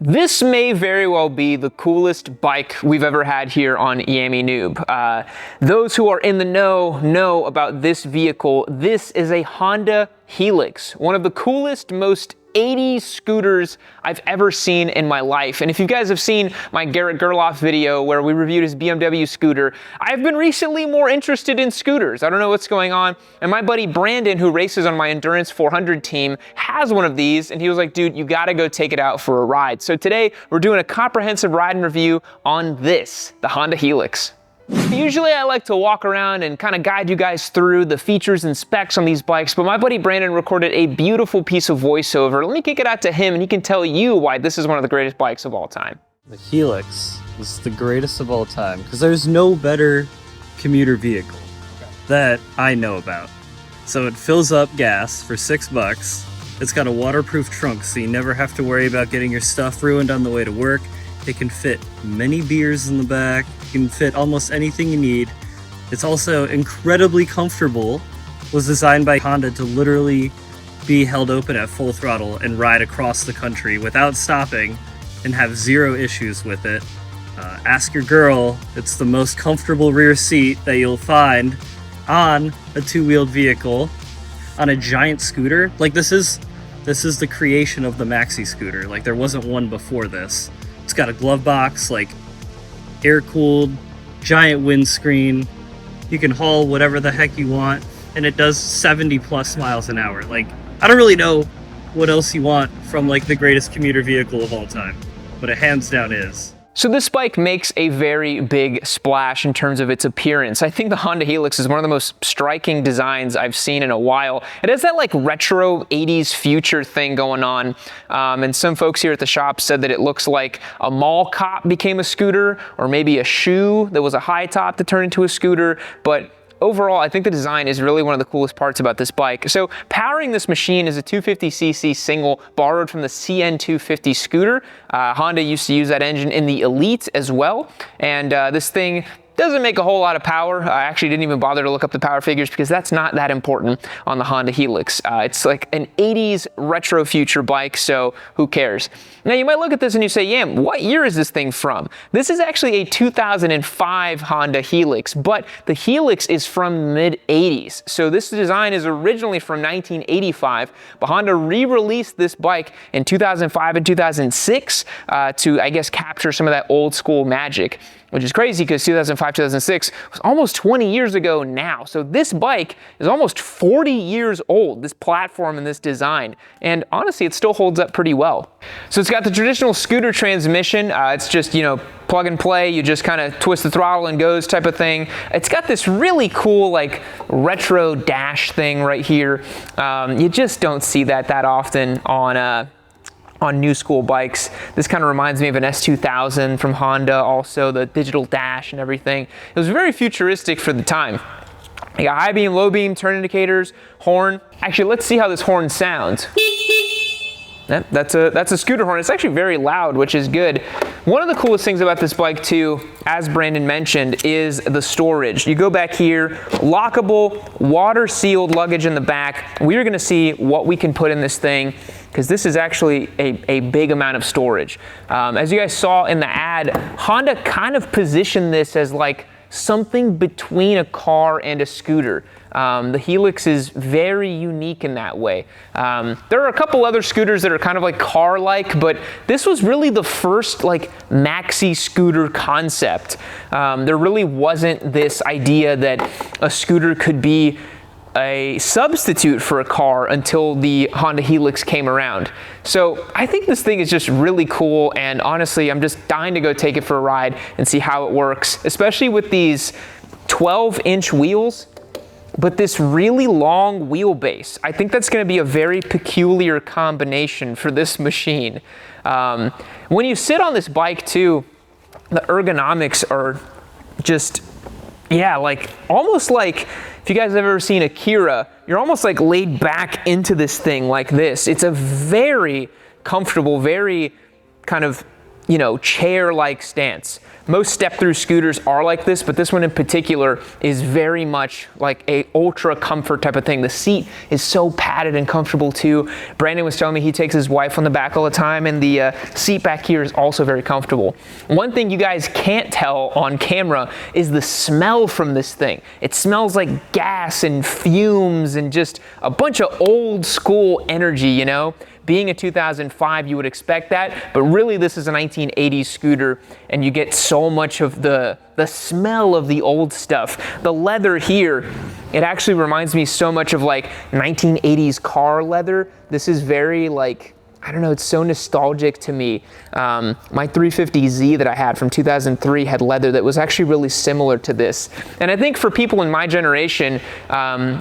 This may very well be the coolest bike we've ever had here on Yami Noob. Those who are in the know about this vehicle. This is a Honda Helix, one of the coolest, most 80s scooters I've ever seen in my life. And if you guys have seen my Garrett Gerloff video where we reviewed his BMW scooter, I've been recently more interested in scooters. I don't know what's going on. And my buddy Brandon, who races on my Endurance 400 team, has one of these. And he was like, dude, you gotta go take it out for a ride. So today we're doing a comprehensive ride and review on this, the Honda Helix. Usually I like to walk around and kind of guide you guys through the features and specs on these bikes, but my buddy Brandon recorded a beautiful piece of voiceover. Let me kick it out to him and he can tell you why this is one of the greatest bikes of all time. The Helix is the greatest of all time because there's no better commuter vehicle that I know about. So it fills up gas for $6. It's got a waterproof trunk so you never have to worry about getting your stuff ruined on the way to work. It can fit many beers in the back. You can fit almost anything you need. It's also incredibly comfortable. It was designed by Honda to literally be held open at full throttle and ride across the country without stopping and have zero issues with it. Ask your girl, it's the most comfortable rear seat that you'll find on a two-wheeled vehicle on a giant scooter. Like this is the creation of the maxi scooter. Like there wasn't one before this. It's got a glove box, like air-cooled, giant windscreen. You can haul whatever the heck you want, and it does 70 plus miles an hour. Like, I don't really know what else you want from like the greatest commuter vehicle of all time, but it hands down is. So this bike makes a very big splash in terms of its appearance. I think the Honda Helix is one of the most striking designs I've seen in a while. It has that like retro 80s future thing going on. And some folks here at the shop said that it looks like a mall cop became a scooter, or maybe a shoe that was a high top that turned into a scooter. But overall, I think the design is really one of the coolest parts about this bike. So powering this machine is a 250cc single borrowed from the CN250 scooter. Honda used to use that engine in the Elite as well. And this thing doesn't make a whole lot of power. I actually didn't even bother to look up the power figures because that's not that important on the Honda Helix. It's like an 80s retro future bike, so who cares? Now you might look at this and you say, Yam, what year is this thing from? This is actually a 2005 Honda Helix, but the Helix is from mid-80s. So this design is originally from 1985, but Honda re-released this bike in 2005 and 2006 to, I guess, capture some of that old school magic, which is crazy because 2005, 2006 was almost 20 years ago now. So this bike is almost 40 years old, this platform and this design. And honestly, it still holds up pretty well. So it's got the traditional scooter transmission. It's just, plug and play. You just kind of twist the throttle and goes type of thing. It's got this really cool like retro dash thing right here. You just don't see that often on new school bikes. This kind of reminds me of an S2000 from Honda, also the digital dash and everything. It was very futuristic for the time. You got high beam, low beam, turn indicators, horn. Actually, let's see how this horn sounds. That's a scooter horn. It's actually very loud, which is good. One of the coolest things about this bike too, as Brandon mentioned, is the storage. You go back here, lockable, water sealed luggage in the back. We are gonna see what we can put in this thing, because this is actually a big amount of storage. As you guys saw in the ad, Honda kind of positioned this as like something between a car and a scooter. The Helix is very unique in that way. There are a couple other scooters that are kind of like car-like, but this was really the first like maxi scooter concept. There really wasn't this idea that a scooter could be a substitute for a car until the Honda Helix came around. So I think this thing is just really cool, and honestly, I'm just dying to go take it for a ride and see how it works, especially with these 12-inch wheels, but this really long wheelbase. I think that's gonna be a very peculiar combination for this machine. When you sit on this bike too, the ergonomics are just, yeah, like almost like, if you guys have ever seen Akira, you're almost like laid back into this thing like this. It's a very comfortable, very kind of you know, chair-like stance. Most step-through scooters are like this, but this one in particular is very much like a ultra comfort type of thing. The seat is so padded and comfortable too. Brandon was telling me he takes his wife on the back all the time, and the seat back here is also very comfortable. One thing you guys can't tell on camera is the smell from this thing. It smells like gas and fumes and just a bunch of old school energy, you know? Being a 2005, you would expect that, but really this is a 1980s scooter, and you get so much of the smell of the old stuff. The leather here, it actually reminds me so much of like 1980s car leather. This is very like, I don't know, it's so nostalgic to me. My 350Z that I had from 2003 had leather that was actually really similar to this. And I think for people in my generation,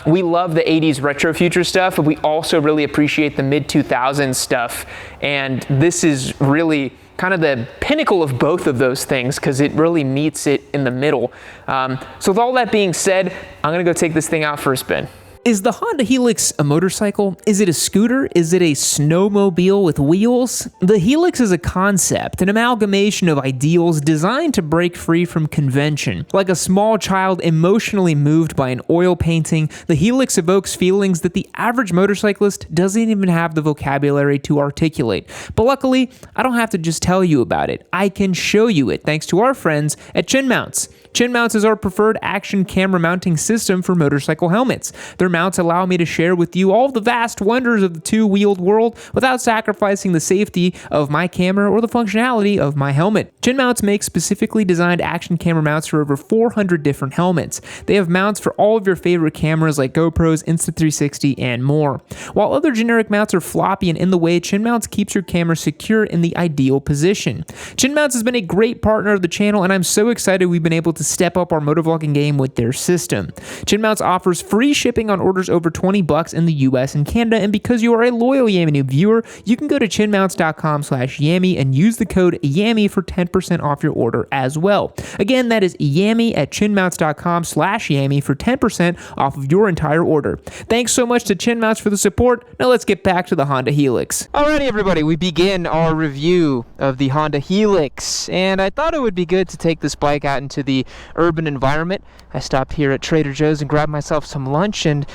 we love the 80s retro future stuff, but we also really appreciate the mid-2000s stuff. And this is really kind of the pinnacle of both of those things because it really meets it in the middle. So with all that being said, I'm gonna go take this thing out for a spin. Is the Honda Helix a motorcycle? Is it a scooter? Is it a snowmobile with wheels? The Helix is a concept, an amalgamation of ideals designed to break free from convention. Like a small child emotionally moved by an oil painting, the Helix evokes feelings that the average motorcyclist doesn't even have the vocabulary to articulate. But luckily, I don't have to just tell you about it. I can show you it thanks to our friends at Chin Mounts. Chin Mounts is our preferred action camera mounting system for motorcycle helmets. Their mounts allow me to share with you all the vast wonders of the two-wheeled world without sacrificing the safety of my camera or the functionality of my helmet. Chin Mounts makes specifically designed action camera mounts for over 400 different helmets. They have mounts for all of your favorite cameras like GoPros, Insta360, and more. While other generic mounts are floppy and in the way, Chin Mounts keeps your camera secure in the ideal position. Chin Mounts has been a great partner of the channel, and I'm so excited we've been able to step up our motovlogging game with their system. Chin Mounts offers free shipping on orders over $20 in the US and Canada, and because you are a loyal Yammy Noob viewer, you can go to chinmounts.com/Yammy and use the code Yammy for 10% off your order as well. Again, that is Yammy at chinmounts.com/Yammy for 10% off of your entire order. Thanks so much to Chin Mounts for the support. Now let's get back to the Honda Helix. Alrighty everybody, we begin our review of the Honda Helix, and I thought it would be good to take this bike out into the urban environment. I stopped here at Trader Joe's and grabbed myself some lunch and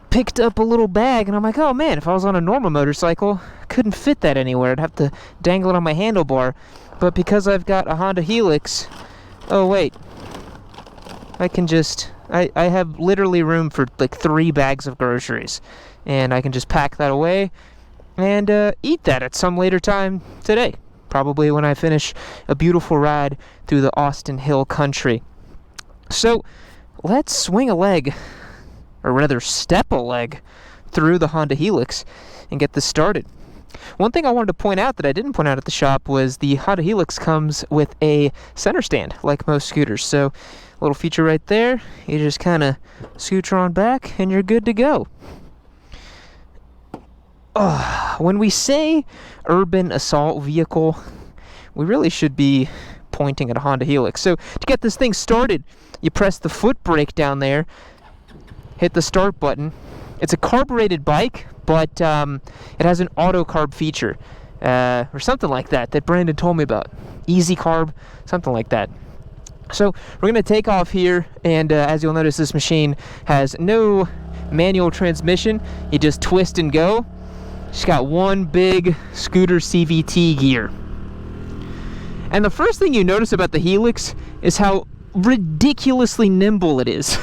picked up a little bag, and I'm like, oh man, if I was on a normal motorcycle, I couldn't fit that anywhere. I'd have to dangle it on my handlebar. But because I've got a Honda Helix, oh wait, I can just, I have literally room for like 3 bags of groceries, and I can just pack that away and eat that at some later time today. Probably when I finish a beautiful ride through the Austin Hill country. So let's swing a leg, or rather step a leg, through the Honda Helix and get this started. One thing I wanted to point out that I didn't point out at the shop was the Honda Helix comes with a center stand like most scooters. So a little feature right there, you just kind of scooch on back and you're good to go. When we say urban assault vehicle, we really should be pointing at a Honda Helix. So to get this thing started, you press the foot brake down there, hit the start button. It's a carbureted bike, but it has an auto carb feature, or something like that Brandon told me about. Easy carb, something like that. So we're going to take off here, and as you'll notice, this machine has no manual transmission. You just twist and go. It's got one big scooter CVT gear. And the first thing you notice about the Helix is how ridiculously nimble it is.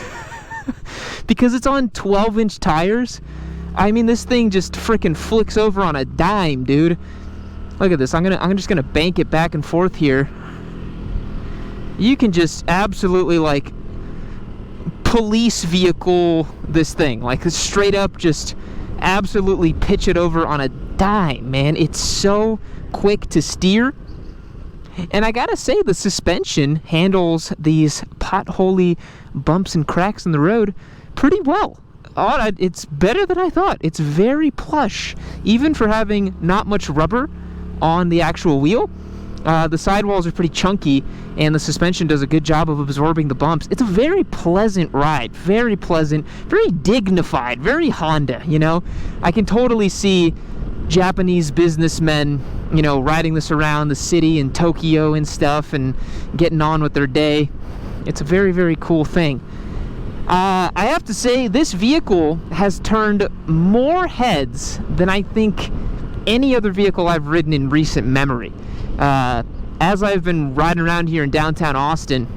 Because it's on 12-inch tires. I mean, this thing just freaking flicks over on a dime, dude. Look at this. I'm just gonna bank it back and forth here. You can just absolutely like police vehicle this thing, like straight up just absolutely pitch it over on a dime, man. It's so quick to steer. And I gotta say, the suspension handles these potholy bumps and cracks in the road pretty well. It's better than I thought. It's very plush, even for having not much rubber on the actual wheel. The sidewalls are pretty chunky, and the suspension does a good job of absorbing the bumps. It's a very pleasant ride, very pleasant, very dignified, very Honda, you know? I can totally see Japanese businessmen, you know, riding this around the city in Tokyo and stuff and getting on with their day. It's a very, very cool thing. I have to say, this vehicle has turned more heads than I think any other vehicle I've ridden in recent memory. As I've been riding around here in downtown Austin,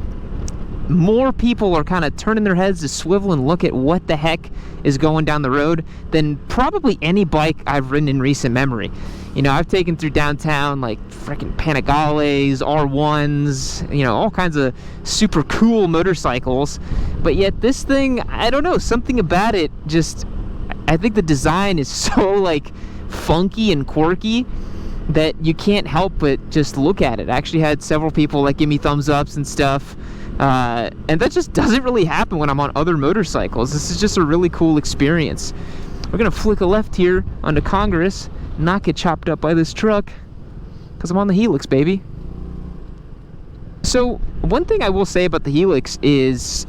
more people are kind of turning their heads to swivel and look at what the heck is going down the road than probably any bike I've ridden in recent memory. You know, I've taken through downtown like freaking Panigales, R1s, you know, all kinds of super cool motorcycles. But yet this thing, I don't know, something about it just, I think the design is so like funky and quirky that you can't help but just look at it. I actually had several people like give me thumbs ups and stuff. And that just doesn't really happen when I'm on other motorcycles. This is just a really cool experience. We're gonna flick a left here onto Congress, not get chopped up by this truck, because I'm on the Helix, baby. So one thing I will say about the Helix is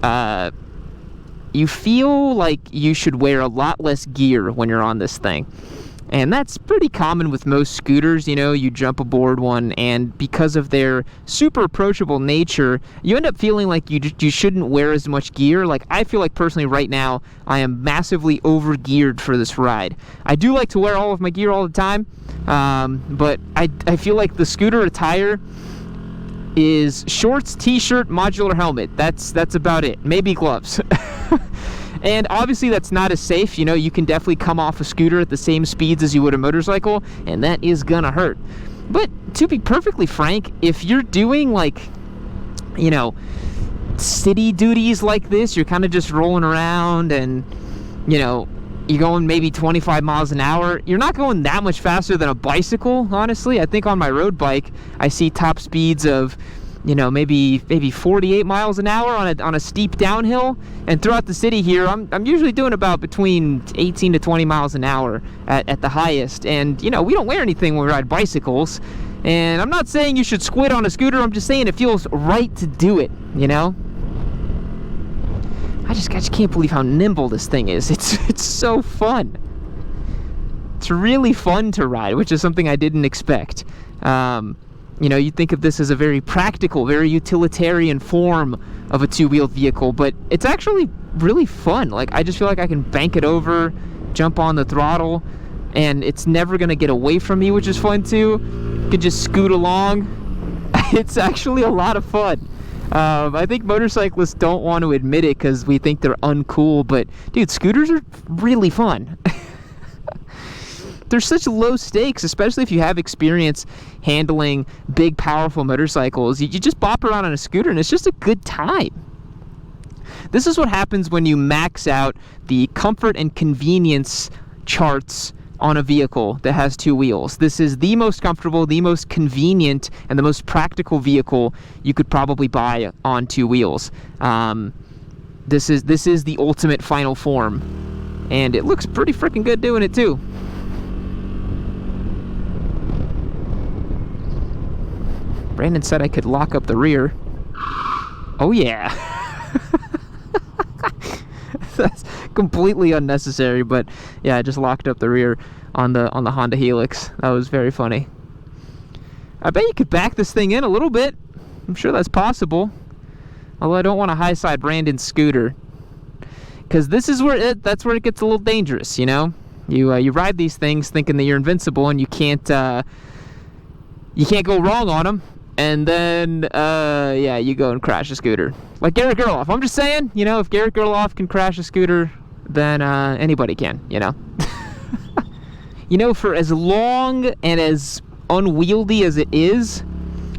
you feel like you should wear a lot less gear when you're on this thing. And that's pretty common with most scooters. You know, you jump aboard one, and because of their super approachable nature, you end up feeling like you shouldn't wear as much gear. Like, I feel like personally right now, I am massively over-geared for this ride. I do like to wear all of my gear all the time, but I feel like the scooter attire is shorts, t-shirt, modular helmet. That's about it. Maybe gloves. And obviously that's not as safe. You know, you can definitely come off a scooter at the same speeds as you would a motorcycle, and that is gonna hurt. But to be perfectly frank, if you're doing like, you know, city duties like this, you're kind of just rolling around and, you know, you're going maybe 25 miles an hour, you're not going that much faster than a bicycle, honestly. I think on my road bike, I see top speeds of, you know, maybe 48 miles an hour on a steep downhill. And throughout the city here, I'm usually doing about between 18 to 20 miles an hour at the highest. And, you know, we don't wear anything when we ride bicycles. And I'm not saying you should squid on a scooter, I'm just saying it feels right to do it, you know? I just can't believe how nimble this thing is. It's so fun. It's really fun to ride, which is something I didn't expect. You know, you think of this as a very practical, very utilitarian form of a two-wheeled vehicle, but it's actually really fun. Like, I just feel like I can bank it over, jump on the throttle, and it's never gonna get away from me, which is fun too. You can just scoot along. It's actually a lot of fun. I think motorcyclists don't want to admit it because we think they're uncool, but dude, scooters are really fun. They're such low stakes, especially if you have experience handling big, powerful motorcycles. You just bop around on a scooter and it's just a good time. This is what happens when you max out the comfort and convenience charts on a vehicle that has two wheels. This is the most comfortable, the most convenient, and the most practical vehicle you could probably buy on two wheels. This is the ultimate final form, and it looks pretty freaking good doing it too. Brandon said I could lock up the rear. Oh yeah. That's completely unnecessary, but yeah, I just locked up the rear on the Honda Helix. That was very funny. I bet you could back this thing in a little bit. I'm sure that's possible. Although I don't want to high side Brandon's scooter, because this is where that's where it gets a little dangerous. You know, you ride these things thinking that you're invincible and you can't go wrong on them. And then, yeah, you go and crash a scooter. Like Garrett Gerloff. I'm just saying, you know, if Garrett Gerloff can crash a scooter, then anybody can, you know. You know, for as long and as unwieldy as it is,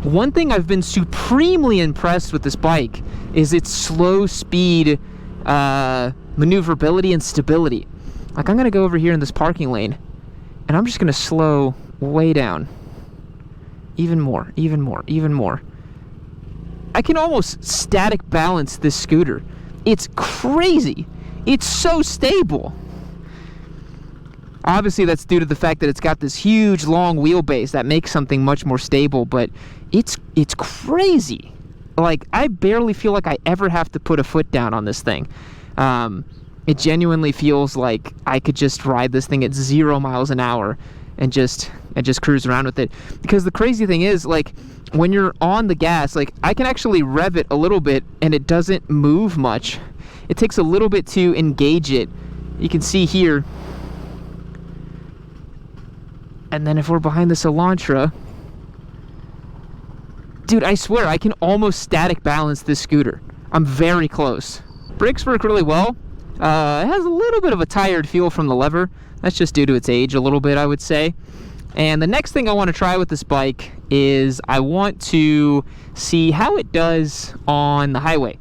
one thing I've been supremely impressed with this bike is its slow speed maneuverability and stability. Like, I'm going to go over here in this parking lane, and I'm just going to slow way down. Even more, even more, even more. I can almost static balance this scooter. It's crazy. It's so stable. Obviously, that's due to the fact that it's got this huge, long wheelbase that makes something much more stable, but it's crazy. Like, I barely feel like I ever have to put a foot down on this thing. It genuinely feels like I could just ride this thing at 0 miles an hour and just cruise around with it. Because the crazy thing is, like, when you're on the gas, like, I can actually rev it a little bit and it doesn't move much. It takes a little bit to engage it. You can see here. And then if we're behind this Elantra, dude, I swear I can almost static balance this scooter. I'm very close. Brakes work really well. It has a little bit of a tired feel from the lever. That's just due to its age a little bit, I would say. And the next thing I want to try with this bike is I want to see how it does on the highway.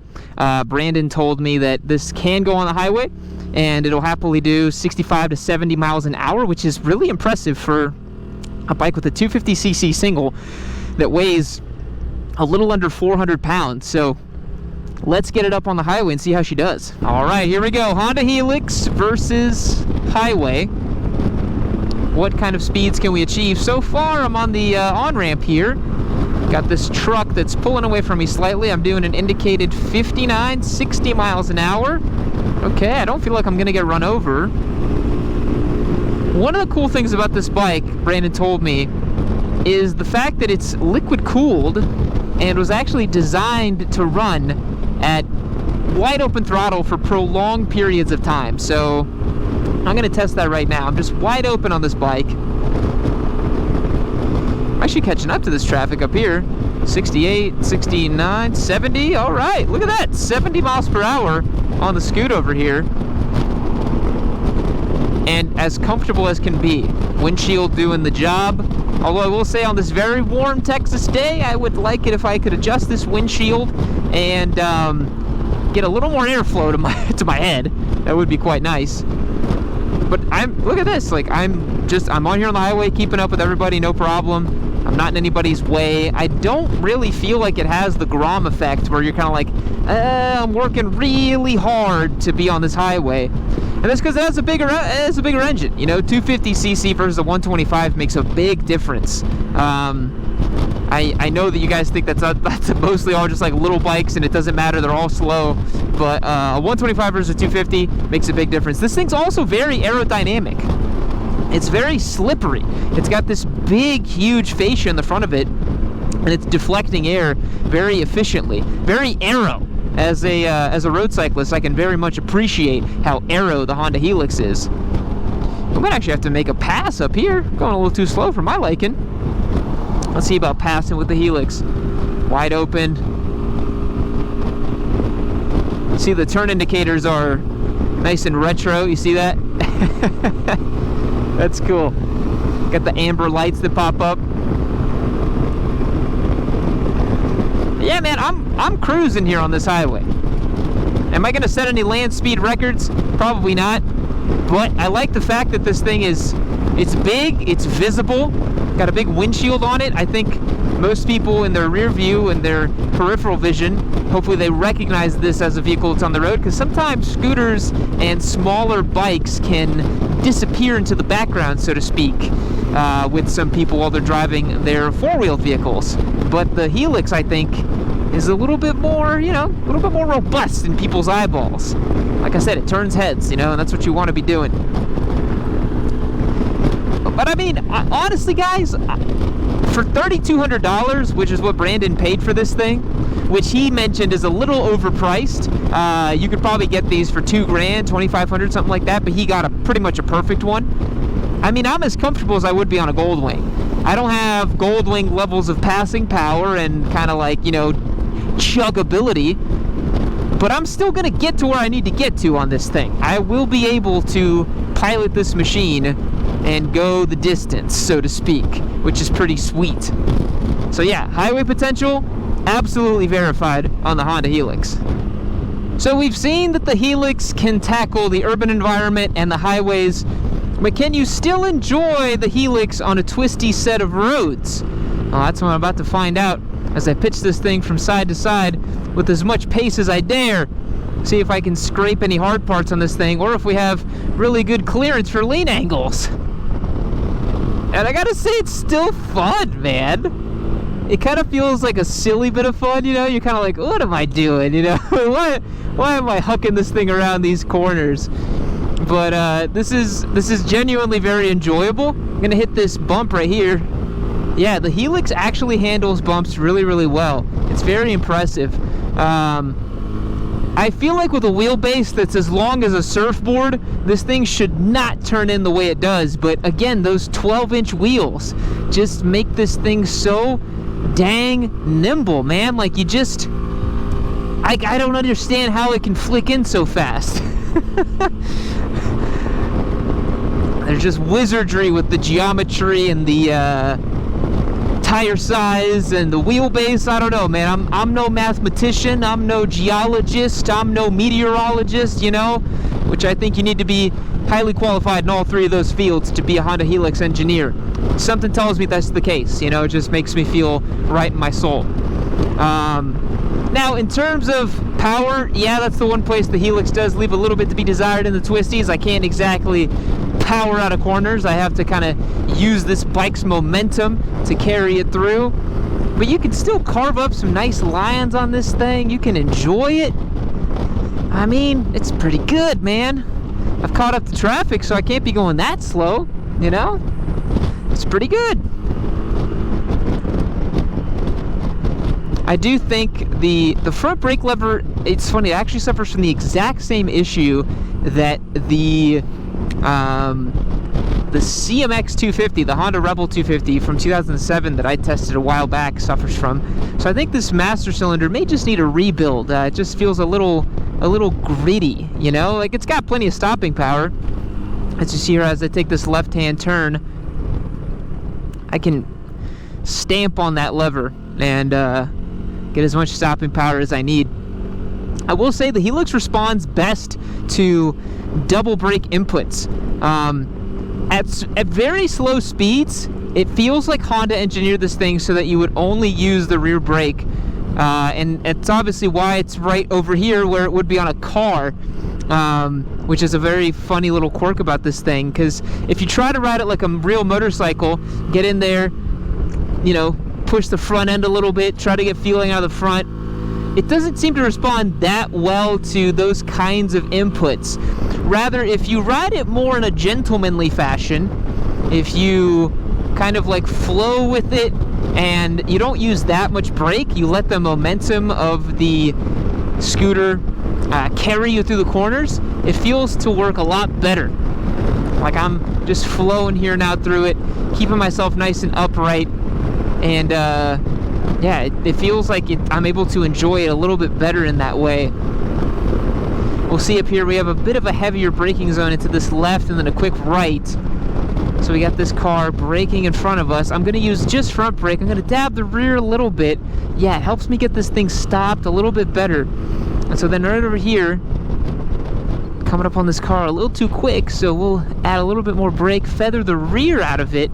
Brandon told me that this can go on the highway and it'll happily do 65 to 70 miles an hour, which is really impressive for a bike with a 250cc single that weighs a little under 400 pounds. So let's get it up on the highway and see how she does. All right, here we go. Honda Helix versus highway. What kind of speeds can we achieve? So far, I'm on the on-ramp here. Got this truck that's pulling away from me slightly. I'm doing an indicated 59, 60 miles an hour. Okay, I don't feel like I'm gonna get run over. One of the cool things about this bike, Brandon told me, is the fact that it's liquid cooled and was actually designed to run at wide open throttle for prolonged periods of time. So I'm gonna test that right now. I'm just wide open on this bike. I'm actually catching up to this traffic up here. 68, 69, 70. All right, look at that. 70 miles per hour on the scoot over here. And as comfortable as can be. Windshield doing the job. Although I will say on this very warm Texas day, I would like it if I could adjust this windshield and get a little more airflow to my head. That would be quite nice. But look at this, like I'm on here on the highway keeping up with everybody, no problem. I'm not in anybody's way. I don't really feel like it has the Grom effect where you're kind of like, I'm working really hard to be on this highway. And that's because it has a bigger engine. You know, 250cc versus a 125 makes a big difference. I know that you guys think that's mostly all just like little bikes and it doesn't matter, they're all slow, but a 125 versus a 250 makes a big difference. This thing's also very aerodynamic. It's very slippery. It's got this big, huge fascia in the front of it, and it's deflecting air very efficiently. Very aero. As a road cyclist, I can very much appreciate how aero the Honda Helix is. We might actually have to make a pass up here. Going a little too slow for my liking. Let's see about passing with the Helix. Wide open. See, the turn indicators are nice and retro. You see that? That's cool. Got the amber lights that pop up. Yeah, man, I'm cruising here on this highway. Am I gonna set any land speed records? Probably not. But I like the fact that this thing it's big, it's visible, got a big windshield on it. I think most people in their rear view and their peripheral vision, hopefully they recognize this as a vehicle that's on the road, because sometimes scooters and smaller bikes can disappear into the background, so to speak, with some people while they're driving their four-wheeled vehicles. But the Helix, I think, is a little bit more, you know, a little bit more robust in people's eyeballs. Like I said, it turns heads, you know, and that's what you want to be doing. But I mean, honestly, guys, for $3,200, which is what Brandon paid for this thing, which he mentioned is a little overpriced. You could probably get these for $2,000, $2,500, something like that, but he got pretty much a perfect one. I mean, I'm as comfortable as I would be on a Goldwing. I don't have Goldwing levels of passing power and kind of like, you know, chuggability, but I'm still gonna get to where I need to get to on this thing. I will be able to pilot this machine and go the distance, so to speak, which is pretty sweet. So yeah, highway potential, absolutely verified on the Honda Helix. So we've seen that the Helix can tackle the urban environment and the highways, but can you still enjoy the Helix on a twisty set of roads? Well, that's what I'm about to find out as I pitch this thing from side to side with as much pace as I dare. See if I can scrape any hard parts on this thing, or if we have really good clearance for lean angles. And I gotta say, it's still fun, man. It kind of feels like a silly bit of fun, you know? You're kind of like, what am I doing, you know? Why am I hucking this thing around these corners? but this is genuinely very enjoyable. I'm gonna hit this bump right here. Yeah, the Helix actually handles bumps really, really well. It's very impressive. I feel like with a wheelbase that's as long as a surfboard, this thing should not turn in the way it does. But again, those 12-inch wheels just make this thing so dang nimble, man. Like, you just... I don't understand how it can flick in so fast. There's just wizardry with the geometry and the tire size and the wheelbase. I don't know, man. I'm no mathematician, I'm no geologist, I'm no meteorologist, you know, which I think you need to be highly qualified in all three of those fields to be a Honda Helix engineer. Something tells me that's the case, you know. It just makes me feel right in my soul. Now, in terms of power, yeah, that's the one place the Helix does leave a little bit to be desired in the twisties. I can't exactly power out of corners. I have to kind of use this bike's momentum to carry it through. But you can still carve up some nice lines on this thing. You can enjoy it. I mean, it's pretty good, man. I've caught up to traffic, so I can't be going that slow, you know? It's pretty good. I do think the front brake lever, it's funny, it actually suffers from the exact same issue that the CMX 250, the Honda Rebel 250 from 2007 that I tested a while back, suffers from. So I think this master cylinder may just need a rebuild. It just feels a little gritty, you know? Like, it's got plenty of stopping power. As you see here, as I take this left-hand turn, I can stamp on that lever and get as much stopping power as I need. I will say the Helix responds best to double brake inputs. At very slow speeds, it feels like Honda engineered this thing so that you would only use the rear brake. And it's obviously why it's right over here where it would be on a car, which is a very funny little quirk about this thing, because if you try to ride it like a real motorcycle, get in there, you know, push the front end a little bit, try to get feeling out of the front, it doesn't seem to respond that well to those kinds of inputs. Rather, if you ride it more in a gentlemanly fashion, if you kind of like flow with it and you don't use that much brake, you let the momentum of the scooter carry you through the corners, it feels to work a lot better. Like, I'm just flowing here now through it, keeping myself nice and upright, and yeah, it feels like I'm able to enjoy it a little bit better in that way. We'll see up here, we have a bit of a heavier braking zone into this left and then a quick right. So we got this car braking in front of us. I'm going to use just front brake. I'm going to dab the rear a little bit. Yeah, it helps me get this thing stopped a little bit better. And so then right over here, coming up on this car a little too quick, so we'll add a little bit more brake, feather the rear out of it,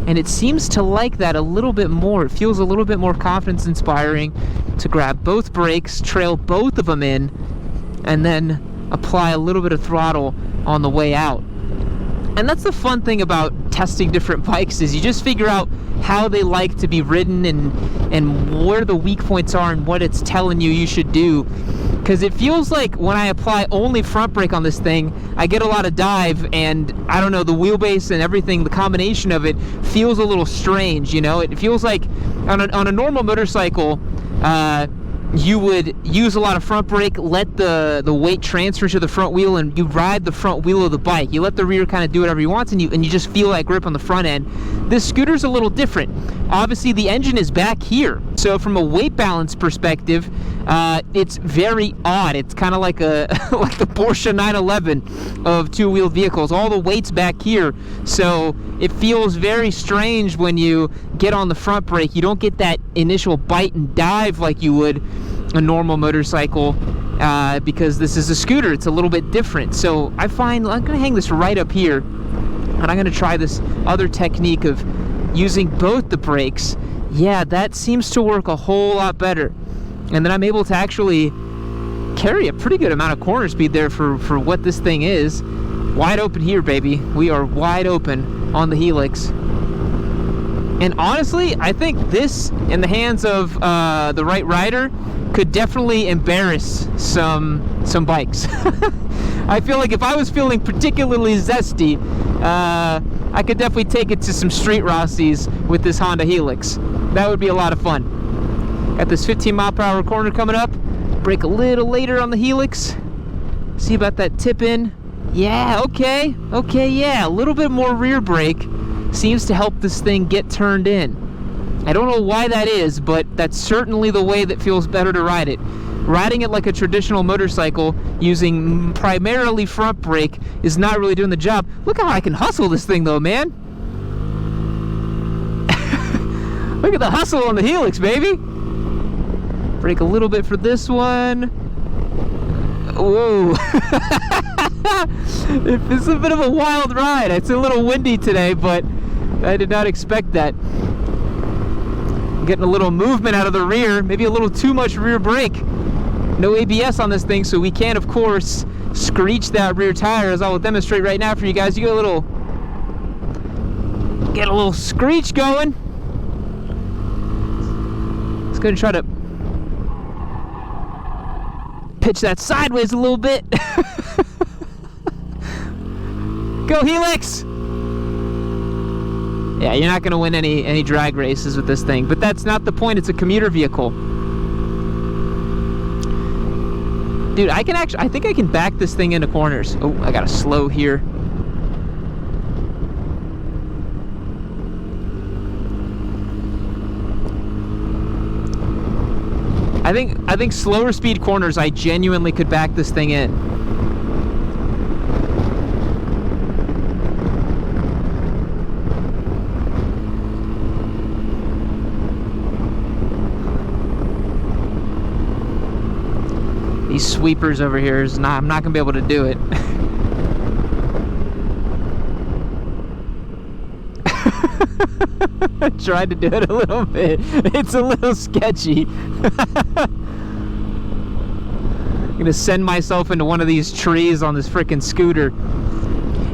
and it seems to like that a little bit more. It feels a little bit more confidence inspiring to grab both brakes, trail both of them in, and then apply a little bit of throttle on the way out. And that's the fun thing about testing different bikes, is you just figure out how they like to be ridden and where the weak points are and what it's telling you should do. Because it feels like when I apply only front brake on this thing, I get a lot of dive, and I don't know, the wheelbase and everything, the combination of it feels a little strange, you know? It feels like on a normal motorcycle, you would use a lot of front brake, let the weight transfer to the front wheel, and you ride the front wheel of the bike. You let the rear kind of do whatever you want, and you just feel that grip on the front end. This scooter's a little different. Obviously, the engine is back here, so from a weight balance perspective, it's very odd. It's kind of like like the Porsche 911 of two-wheeled vehicles. All the weight's back here, so it feels very strange when you get on the front brake. You don't get that initial bite and dive like you would a normal motorcycle, because this is a scooter. It's a little bit different. So I find I'm going to hang this right up here, and I'm going to try this other technique of using both the brakes. Yeah, that seems to work a whole lot better. And then I'm able to actually carry a pretty good amount of corner speed there for what this thing is. Wide open here, baby. We are wide open on the Helix. And honestly, I think this, in the hands of the right rider, could definitely embarrass some bikes. I feel like if I was feeling particularly zesty, I could definitely take it to some street Rossies with this Honda Helix. That would be a lot of fun. Got this 15-mile-per-hour corner coming up. Brake a little later on the Helix. See about that tip in. Yeah, okay, yeah. A little bit more rear brake seems to help this thing get turned in. I don't know why that is, but that's certainly the way that feels better to ride it. Riding it like a traditional motorcycle using primarily front brake is not really doing the job. Look how I can hustle this thing though, man. Look at the hustle on the Helix, baby. Brake a little bit for this one. Whoa. It's a bit of a wild ride. It's a little windy today, but I did not expect that. I'm getting a little movement out of the rear, maybe a little too much rear brake. No ABS on this thing, so we can, of course, screech that rear tire, as I will demonstrate right now for you guys. You get a little screech going. Let's go and try to pitch that sideways a little bit. Go Helix! Yeah, you're not going to win any drag races with this thing, but that's not the point. It's a commuter vehicle. Dude, I think I can back this thing into corners. Oh, I gotta slow here. I think slower speed corners, I genuinely could back this thing in. These sweepers over here I'm not gonna be able to do it. I tried to do it a little bit. It's a little sketchy. I'm gonna send myself into one of these trees on this frickin' scooter.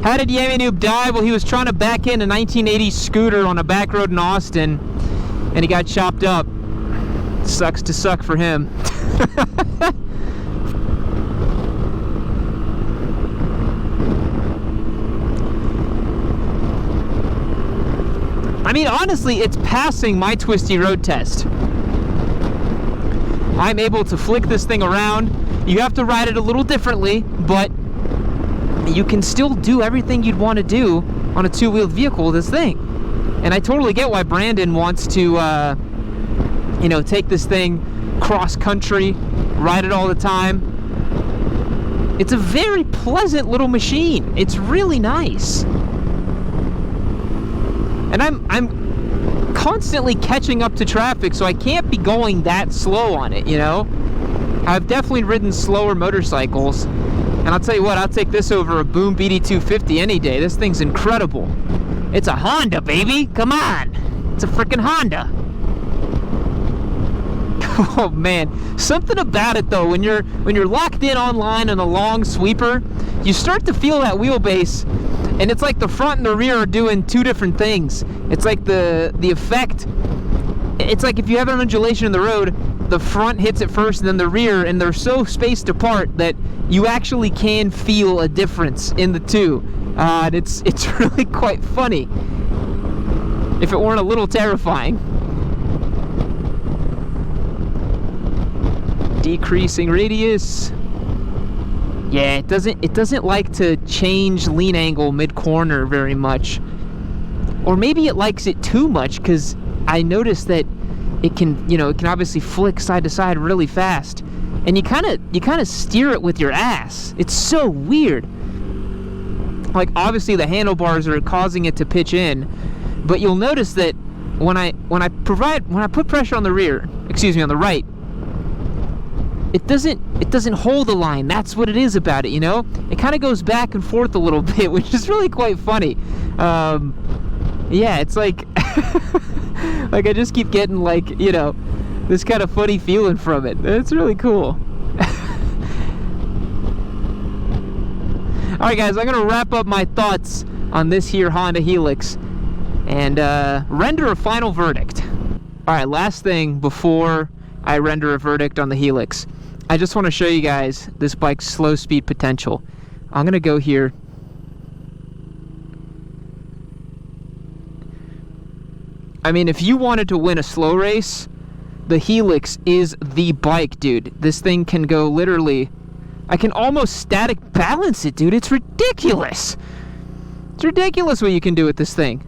How did Yami Noob die? Well, he was trying to back in a 1980s scooter on a back road in Austin, and he got chopped up. Sucks to suck for him. I mean, honestly, it's passing my twisty road test. I'm able to flick this thing around. You have to ride it a little differently, but you can still do everything you'd want to do on a two-wheeled vehicle with this thing. And I totally get why Brandon wants to, you know, take this thing cross-country, ride it all the time. It's a very pleasant little machine. It's really nice. And I'm constantly catching up to traffic, so I can't be going that slow on it, you know? I've definitely ridden slower motorcycles, and I'll tell you what, I'll take this over a Boom BD250 any day. This thing's incredible. It's a Honda, baby! Come on! It's a freaking Honda! Oh man, something about it though, when you're locked in online on a long sweeper, you start to feel that wheelbase. And it's like the front and the rear are doing two different things. It's like the effect, it's like if you have an undulation in the road, the front hits it first and then the rear, and they're so spaced apart that you actually can feel a difference in the two. And it's really quite funny, if it weren't a little terrifying. Decreasing radius. Yeah, it doesn't like to change lean angle mid-corner very much. Or maybe it likes it too much, because I noticed that it can, you know, it can obviously flick side to side really fast. And you kind of steer it with your ass. It's so weird. Like, obviously the handlebars are causing it to pitch in, but you'll notice that when I put pressure on the rear, excuse me, on the right, it doesn't hold the line. That's what it is about it, you know? It kind of goes back and forth a little bit, which is really quite funny. Yeah, it's like like I just keep getting, like, you know, this kind of funny feeling from it. It's really cool. Alright guys, I'm gonna wrap up my thoughts on this here Honda Helix and render a final verdict. Alright, last thing before I render a verdict on the Helix. I just want to show you guys this bike's slow speed potential. I'm gonna go here. I mean, if you wanted to win a slow race, the Helix is the bike, dude. This thing can go literally, I can almost static balance it, dude. It's ridiculous. It's ridiculous what you can do with this thing.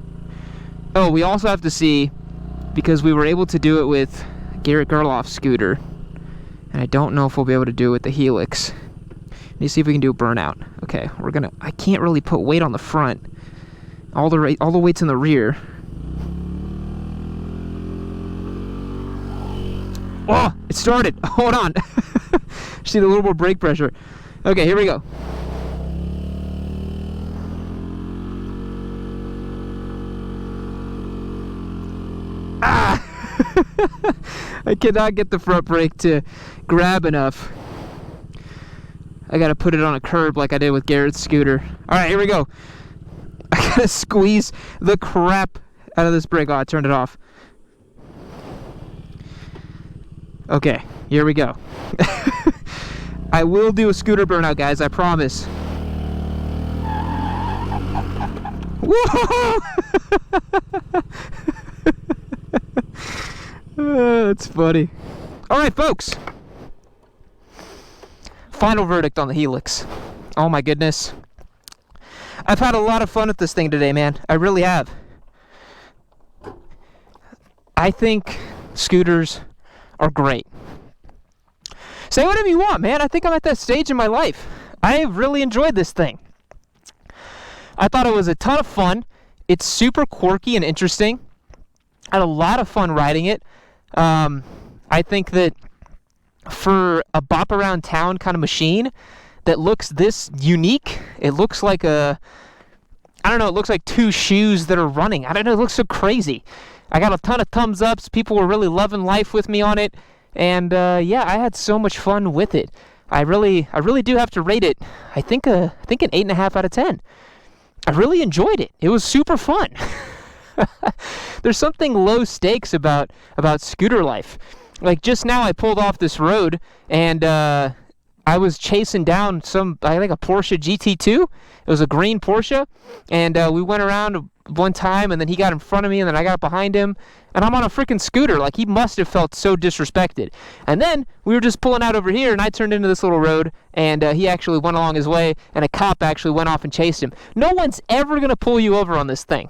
Oh, we also have to see, because we were able to do it with Garrett Gerloff's scooter, and I don't know if we'll be able to do it with the Helix. Let me see if we can do Burnout. Okay, I can't really put weight on the front. All the weight's in the rear. Oh, it started. Hold on. See a little more brake pressure. Okay, here we go. Ah! I cannot get the front brake to grab enough. I gotta put it on a curb like I did with Garrett's scooter. Alright, here we go. I gotta squeeze the crap out of this brake. Oh, I turned it off. Okay, here we go. I will do a scooter burnout, guys, I promise. Whoa! That's funny. Alright, folks. Final verdict on the Helix. Oh my goodness. I've had a lot of fun with this thing today, man. I really have. I think scooters are great. Say whatever you want, man. I think I'm at that stage in my life. I have really enjoyed this thing. I thought it was a ton of fun. It's super quirky and interesting. I had a lot of fun riding it. I think that for a bop around town kind of machine that looks this unique, it looks like it looks like two shoes that are running. I don't know, it looks so crazy. I got a ton of thumbs ups. People were really loving life with me on it. And yeah, I had so much fun with it. I really do have to rate it. I think an 8.5 out of 10. I really enjoyed it. It was super fun. There's something low stakes about scooter life. Like just now, I pulled off this road and I was chasing down I think a Porsche GT2. It was a green Porsche, and we went around one time, and then he got in front of me, and then I got behind him, and I'm on a freaking scooter. Like, he must have felt so disrespected. And then we were just pulling out over here, and I turned into this little road, and he actually went along his way, and a cop actually went off and chased him. No one's ever going to pull you over on this thing.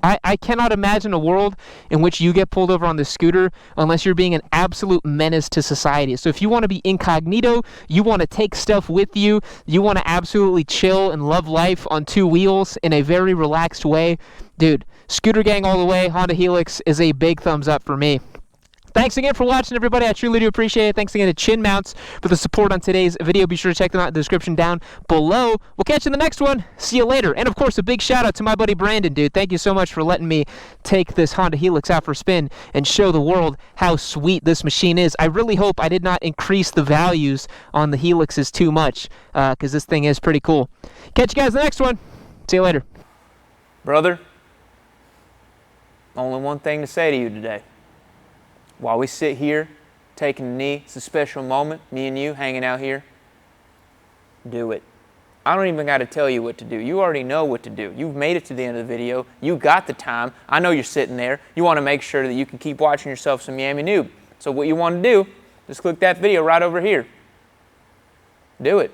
I cannot imagine a world in which you get pulled over on this scooter unless you're being an absolute menace to society. So if you want to be incognito, you want to take stuff with you, you want to absolutely chill and love life on two wheels in a very relaxed way, dude, scooter gang all the way, Honda Helix is a big thumbs up for me. Thanks again for watching, everybody. I truly do appreciate it. Thanks again to Chin Mounts for the support on today's video. Be sure to check them out in the description down below. We'll catch you in the next one. See you later. And, of course, a big shout-out to my buddy Brandon, dude. Thank you so much for letting me take this Honda Helix out for a spin and show the world how sweet this machine is. I really hope I did not increase the values on the Helixes too much because this thing is pretty cool. Catch you guys in the next one. See you later. Brother, only one thing to say to you today. While we sit here, taking a knee, it's a special moment, me and you hanging out here, do it. I don't even got to tell you what to do. You already know what to do. You've made it to the end of the video. You got the time. I know you're sitting there. You want to make sure that you can keep watching yourself some Yammy Noob. So what you want to do, just click that video right over here. Do it.